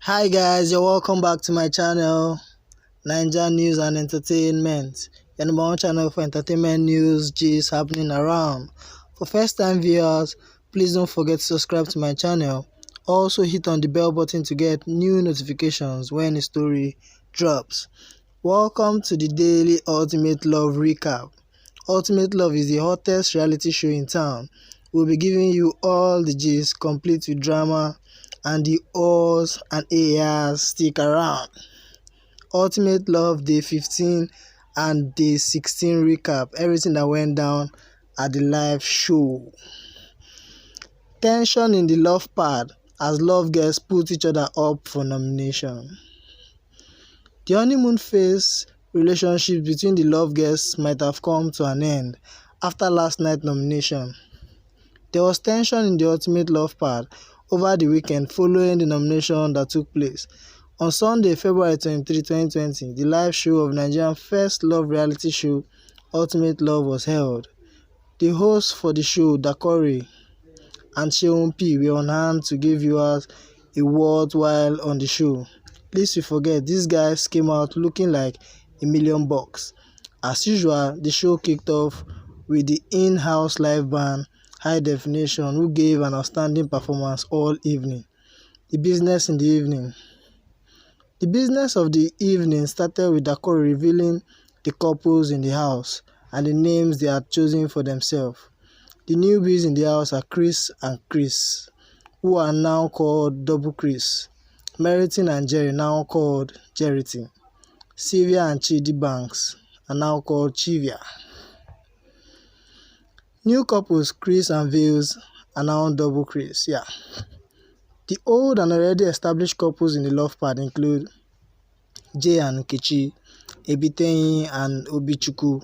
Hi guys, you're welcome back to my channel, Niger News and Entertainment, your number one channel for entertainment news, gist happening around. For first time viewers, please don't forget to subscribe to my channel. Also hit on the bell button to get new notifications when a story drops. Welcome to the daily Ultimate Love recap. Ultimate Love is the hottest reality show in town. We'll be giving you all the gist, complete with drama and the ohs and ahs. Stick around. Ultimate Love Day 15 and Day 16 recap. Everything that went down at the live show. Tension in the love pad as love girls put each other up for nomination. The honeymoon phase relationship between the love girls might have come to an end after last night's nomination. There was tension in the Ultimate Love pad over the weekend following the nomination that took place. On Sunday, February 23, 2020, the live show of Nigeria's first love reality show, Ultimate Love, was held. The hosts for the show, Dakore and Seun P, were on hand to give viewers a word while on the show. Lest you forget, these guys came out looking like $1,000,000. As usual, the show kicked off with the in-house live band, High Definition, who gave an outstanding performance all evening. The business in the evening. The business of the evening started with Dakore revealing the couples in the house and the names they had chosen for themselves. The newbies in the house are Chris and Chris, who are now called Double Chris. Meritin and Jerry, now called Jerrytin. Sylvia and Chidi Banks are now called Chivia. New couples Chris and Vales are now Double Chris. The old and already established couples in the love pad include Jay and Nkechi, Ebitenyi and Obichukwu,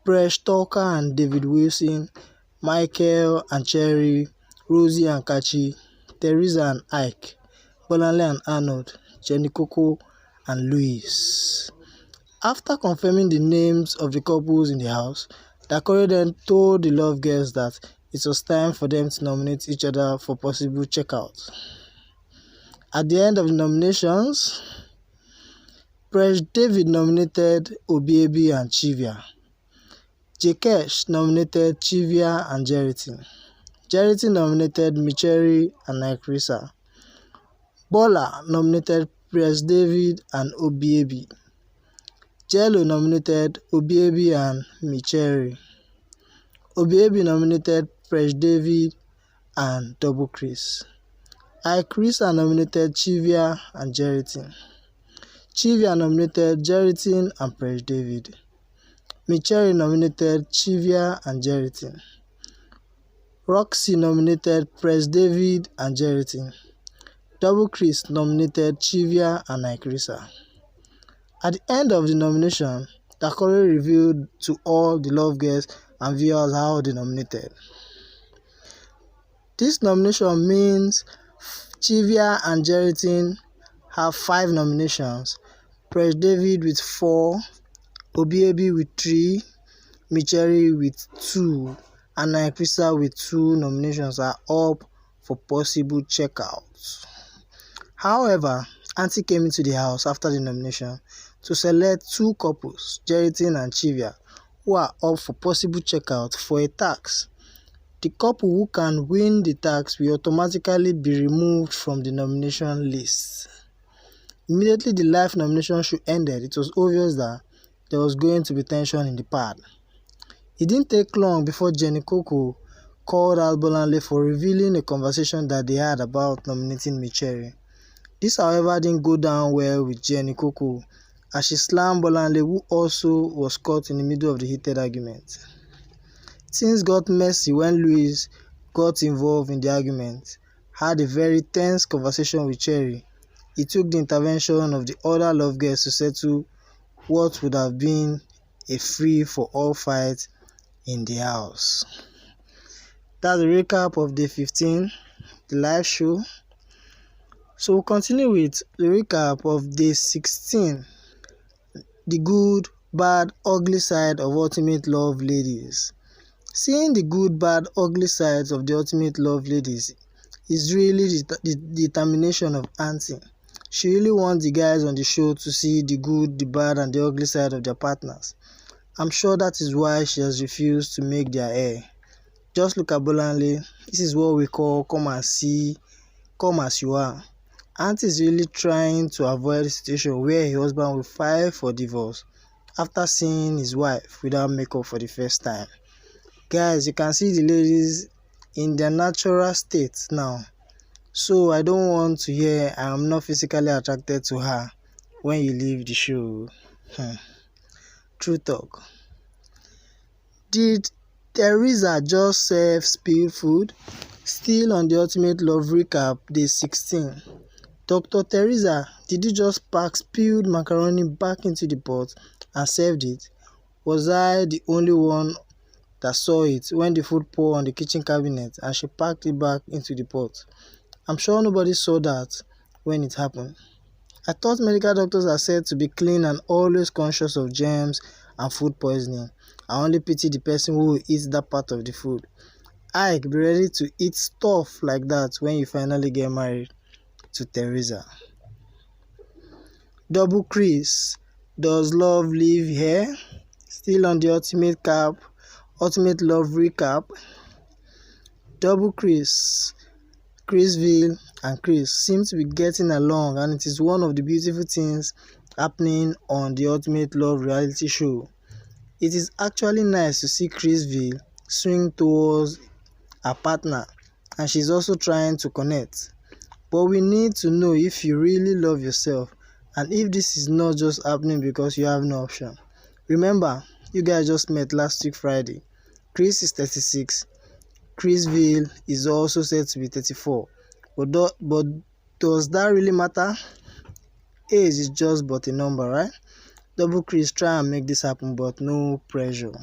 Presh Talker and David Wilson, Michael and Cherry, Rosie and Kachi, Teresa and Ike, Bolanle and Arnold, Jenny Koko and Louis. After confirming the names of the couples in the house, Dakore then told the love girls that it was time for them to nominate each other for possible checkout. At the end of the nominations, Presh David nominated Obiebi and Chivia. Jakesh nominated Chivia and Jerrytin. Jerrytin nominated Micheri and Naikrisa. Bola nominated Presh David and Obiebi. Jello nominated Obiebi and Micheri. Obiebi nominated Presh David and Double Chris. Ikrisa nominated Chivia and Jerrytin. Chivia nominated Jerrytin and Presh David. Micheri nominated Chivia and Jerrytin. Roxy nominated Presh David and Jerrytin. Double Chris nominated Chivia and Ikrisa. At the end of the nomination, Dakore revealed to all the love girls and viewers how they nominated. This nomination means Chivia and Jerrytin have 5 nominations, Presh David with 4, Obiebi with 3, Micheri with 2, and Naikrisa with 2 nominations are up for possible checkouts. However, Auntie came into the house after the nomination to select 2 couples, Jerrytin and Chivia, who are up for possible checkout for a tax. The couple who can win the tax will automatically be removed from the nomination list. Immediately the live nomination show ended, it was obvious that there was going to be tension in the pad. It didn't take long before Jenny Koko called out Bolanle for revealing a conversation that they had about nominating Micheri. This, however, didn't go down well with Jenny Koko, as she slammed Bolanle, who also was caught in the middle of the heated argument. Things got messy when Louis got involved in the argument, had a very tense conversation with Cherry. He took the intervention of the other love girls to settle what would have been a free-for-all fight in the house. That's the recap of Day 15, the live show. So we'll continue with the recap of Day 16, the good, bad, ugly side of Ultimate Love Ladies. Seeing the good, bad, ugly sides of the Ultimate Love Ladies is really the determination of Auntie. She really wants the guys on the show to see the good, the bad, and the ugly side of their partners. I'm sure that is why she has refused to make their hair. Just look at Bolanle. This is what we call come and see, come as you are. Auntie is really trying to avoid a situation where her husband will file for divorce after seeing his wife without makeup for the first time. Guys, you can see the ladies in their natural state now. So I don't want to hear I am not physically attracted to her when you leave the show. True talk. Did Teresa just serve spilled food? Still on the Ultimate Love Recap, day 16. Dr. Teresa, did you just pack spilled macaroni back into the pot and served it? Was I the only one that saw it when the food poured on the kitchen cabinet and she packed it back into the pot? I'm sure nobody saw that when it happened. I thought medical doctors are said to be clean and always conscious of germs and food poisoning. I only pity the person who eats that part of the food. Ike, be ready to eat stuff like that when you finally get married to Teresa. Double Chris, does love live here? Still on the Ultimate Love Recap. Double Chrisville and Chris seem to be getting along, and it is one of the beautiful things happening on the Ultimate Love reality show. It is actually nice to see Chrisville swing towards her partner, and she's also trying to connect. But we need to know if you really love yourself and if this is not just happening because you have no option. Remember, you guys just met last week Friday. Chris is 36. Chrisville is also said to be 34. But does that really matter? Age is just but a number, right? Double Chris try and make this happen, but no pressure.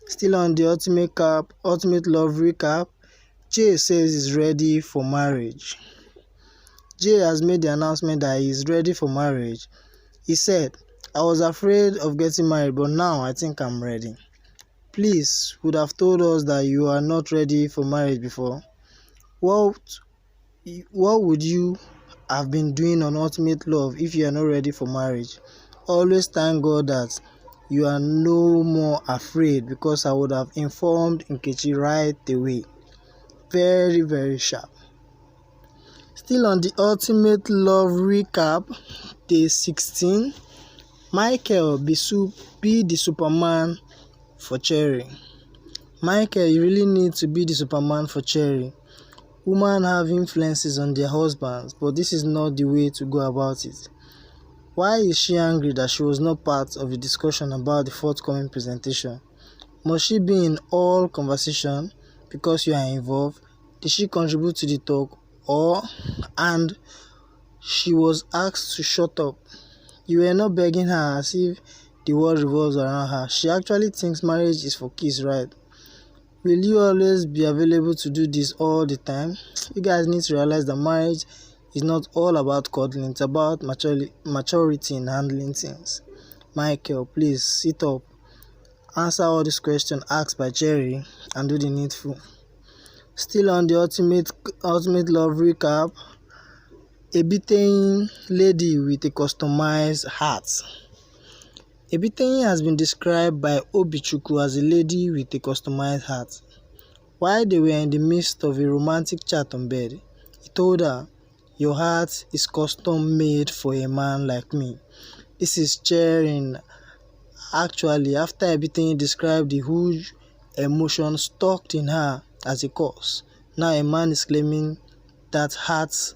Still on the Ultimate Love Recap, Jay says he's ready for marriage. Jay has made the announcement that he is ready for marriage. He said, I was afraid of getting married, but now I think I'm ready. Please, would have told us that you are not ready for marriage before. What would you have been doing on Ultimate Love if you are not ready for marriage? Always thank God that you are no more afraid, because I would have informed Nkechi right away. Very, very sharp. Still on the Ultimate Love Recap, day 16. Michael, be the Superman for Cherry. Michael, you really need to be the Superman for Cherry. Women have influences on their husbands, but this is not the way to go about it. Why is she angry that she was not part of the discussion about the forthcoming presentation? Must she be in all conversation because you are involved? Did she contribute to the talk, and she was asked to shut up? You were not begging her as if the world revolves around her. She actually thinks marriage is for kids, right? Will you always be available to do this all the time? You guys need to realize that marriage is not all about cuddling. It's about maturity in handling things. Michael, please sit up, answer all these questions asked by Jerry, and do the needful. Still on the Ultimate Love Recap, a beaten lady with a customized hat. Ebiteyin has been described by Obichukwu as a lady with a customized hat. While they were in the midst of a romantic chat on bed, he told her, "Your heart is custom made for a man like me." This is cheering. Actually, after Ebiteyin described the huge emotion stuck in her as a cause, now a man is claiming that heart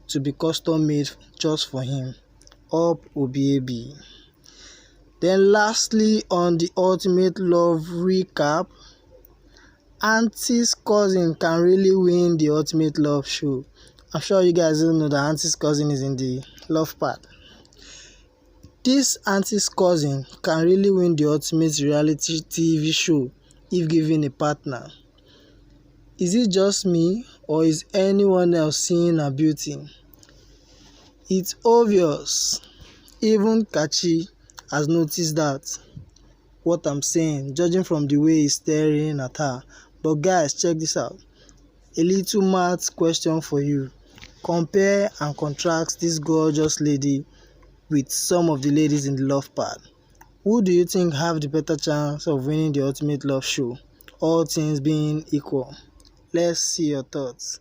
to be custom made just for him. Up Obiabi. Then lastly, on the Ultimate Love Recap, Auntie's cousin can really win the Ultimate Love show. I'm sure you guys don't know that Auntie's cousin is in the love part. This Auntie's cousin can really win the ultimate reality TV show if given a partner. Is it just me, or is anyone else seeing her beauty? It's obvious. Even Kachi has noticed that. What I'm saying, judging from the way he's staring at her. But guys, check this out. A little math question for you. Compare and contrast this gorgeous lady with some of the ladies in the love pad. Who do you think have the better chance of winning the ultimate love show, all things being equal? Let's see your thoughts.